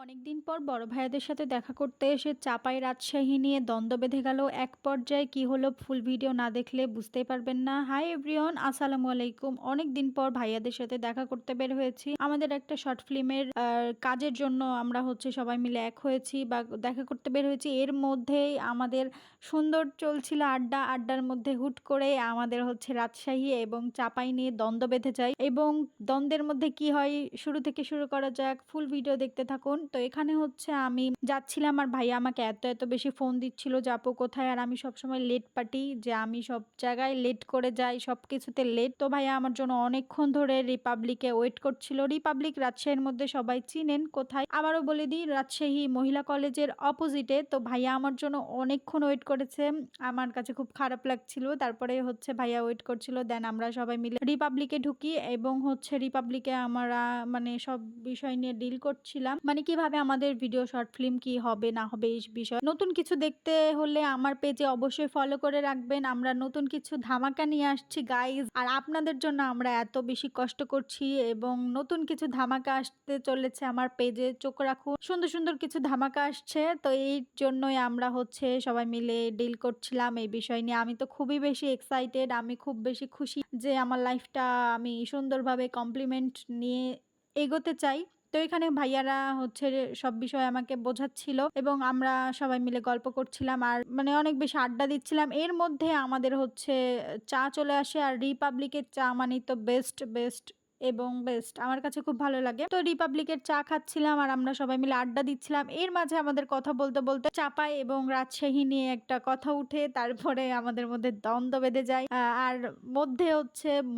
অনেকদিন পর বড় ভাইয়াদের সাথে দেখা করতে এসে চাপাই রাজশাহী নিয়ে দ্বন্দ্ব বেঁধে গেল। এক পর্যায়ে কি হলো ফুল ভিডিও না দেখলে বুঝতেই পারবেন না। হাই এভরিওয়ান, আসসালামু আলাইকুম। অনেকদিন পর ভাইয়াদের সাথে দেখা করতে বের হয়েছি আমাদের একটা শর্ট ফিল্মের কাজের জন্য। আমরা সবাই মিলে এক হয়েছি বা দেখা করতে বের হয়েছি। এর মধ্যেই আমাদের সুন্দর চলছিল আড্ডা। আড্ডার মধ্যে হুট করে আমাদের রাজশাহী এবং চাপাই নিয়ে দ্বন্দ্ব বেঁধে যায়, এবং দ্বন্দ্বের মধ্যে কি হয় শুরু থেকে শুরু করা যাক। ফুল ভিডিও দেখতে থাকুন। তো এখানে আমি যাচ্ছিলাম আর ভাইয়া আমাকে এত এত বেশি ফোন দিচ্ছিল যে আপু কোথায়। আর আমি সবসময় লেট পার্টি, যে আমি সব জায়গায় লেট করে যাই, সবকিছুতে লেট। তো ভাইয়া আমার জন্য অনেকক্ষণ ধরে রিপাবলিকে ওয়েট করছিল। রিপাবলিক রাজশাহীর মধ্যে সবাই চিনেন কোথায়, আবারও বলে দিই, রাজশাহী মহিলা কলেজের অপোজিটে। তো ভাইয়া আমার জন্য অনেকক্ষণ ওয়েট করেছে, আমার কাছে খুব খারাপ লাগছিল। তারপরে ভাইয়া ওয়েট করছিল, দেন আমরা সবাই মিলে রিপাবলিকে ঢুকি এবং রিপাবলিকে আমরা মানে সব বিষয় নিয়ে ডিল করছিলাম, মানে কিভাবে আমাদের ভিডিও শর্ট ফিল্ম কি হবে না হবে এই বিষয়। নতুন কিছু দেখতে হলে আমার পেজে অবশ্যই ফলো করে রাখবেন। আমরা নতুন কিছু ধামাকা নিয়ে আসছি গাইজ, আর আপনাদের জন্য আমরা এত বেশি কষ্ট করছি, এবং নতুন কিছু ধামাকা আসতে চলেছে। আমার পেজে চোখ রাখুন, সুন্দর সুন্দর কিছু ধামাকা আসছে। তো এই জন্যই আমরা সবাই মিলে ডিল করছিলাম এই বিষয় নিয়ে। আমি তো খুবই বেশি এক্সাইটেড, আমি খুব বেশি খুশি যে আমার লাইফটা আমি সুন্দরভাবে কমপ্লিমেন্ট নিয়ে এগোতে চাই। তো এখানে ভাইয়ারা সব বিষয় আমাকে বোঝাচ্ছিল এবং আমরা সবাই মিলে গল্প করছিলাম আর মানে অনেক বেশি আড্ডা দিচ্ছিলাম। এর মধ্যে আমাদের চা চলে আসে, আর রিপাবলিকের চা মানে তো বেস্ট বেস্ট এবং বেস্ট, আমার কাছে খুব ভালো লাগে। তো রিপাবলিকের চা খাচ্ছিলাম আর আমরা সবাই মিলে আড্ডা দিচ্ছিলাম। এর মাঝে আমাদের কথা বলতে বলতে চাপাই এবং রাজশাহী নিয়ে একটা কথা উঠে, তারপরে আমাদের মধ্যে দ্বন্দ্ব বেঁধে যায়। আর মধ্যে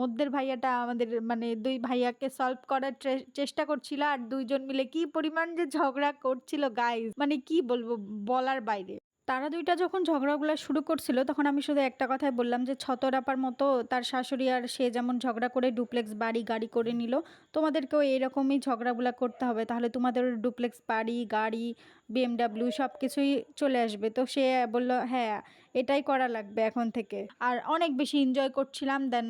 মধ্যের ভাইয়াটা আমাদের মানে দুই ভাইয়াকে সলভ করার চেষ্টা করছিল, আর দুইজন মিলে কি পরিমাণ যে ঝগড়া করছিল গাইজ, মানে কি বলবো, বলার বাইরে। তারা দুইটা যখন ঝগড়াগুলা শুরু করছিল তখন আমি শুধু একটা কথাই বললাম যে ছতরাপার মতো তার শাশুড়ি আর সে যেমন ঝগড়া করে ডুপ্লেক্স বাড়ি গাড়ি করে নিল, তোমাদেরকেও এরকমই ঝগড়াগুলা করতে হবে, তাহলে তোমাদের ডুপ্লেক্স বাড়ি গাড়ি বিএমডাব্লিউ সব কিছুই চলে আসবে। তো সে বলল হ্যাঁ, এটাই করা লাগবে এখন থেকে। আর অনেক বেশি এনজয় করছিলাম। দেন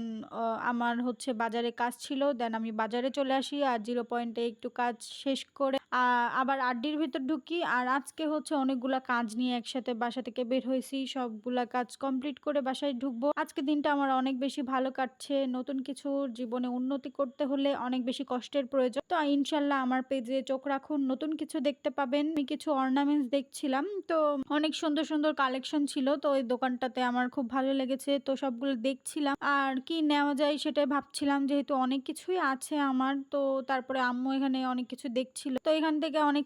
আমার বাজারে কাজ ছিল, দেন আমি বাজারে চলে আসি আর 0 পয়েন্টে একটু কাজ শেষ করে আবার আড্ডির ভিতর ঢুকি। আর আজকে অনেকগুলা কাজ নিয়ে একসাথে বাসা থেকে বের হয়েছি, সবগুলা কাজ কমপ্লিট করে বাসায় ঢুকবো। আজকে দিনটা আমার অনেক বেশি ভালো কাটছে। নতুন কিছু জীবনে উন্নতি করতে হলে অনেক বেশি কষ্টের প্রয়োজন। তো ইনশাল্লাহ আমার পেজে চোখ রাখুন, নতুন কিছু দেখতে পাবেন। আমি কিছু অর্নামেন্টস দেখছিলাম, তো অনেক সুন্দর সুন্দর কালেকশন ছিল। তো ওই দোকানটাতে আমার খুব ভালো লেগেছে, তো সবগুলো দেখছিলাম আর কি নেওয়া যায় সেটাই ভাবছিলাম, যেহেতু অনেক কিছুই আছে আমার। তো তারপরে আম্মু এখানে অনেক কিছু দেখছিল, তো এখান থেকে অনেক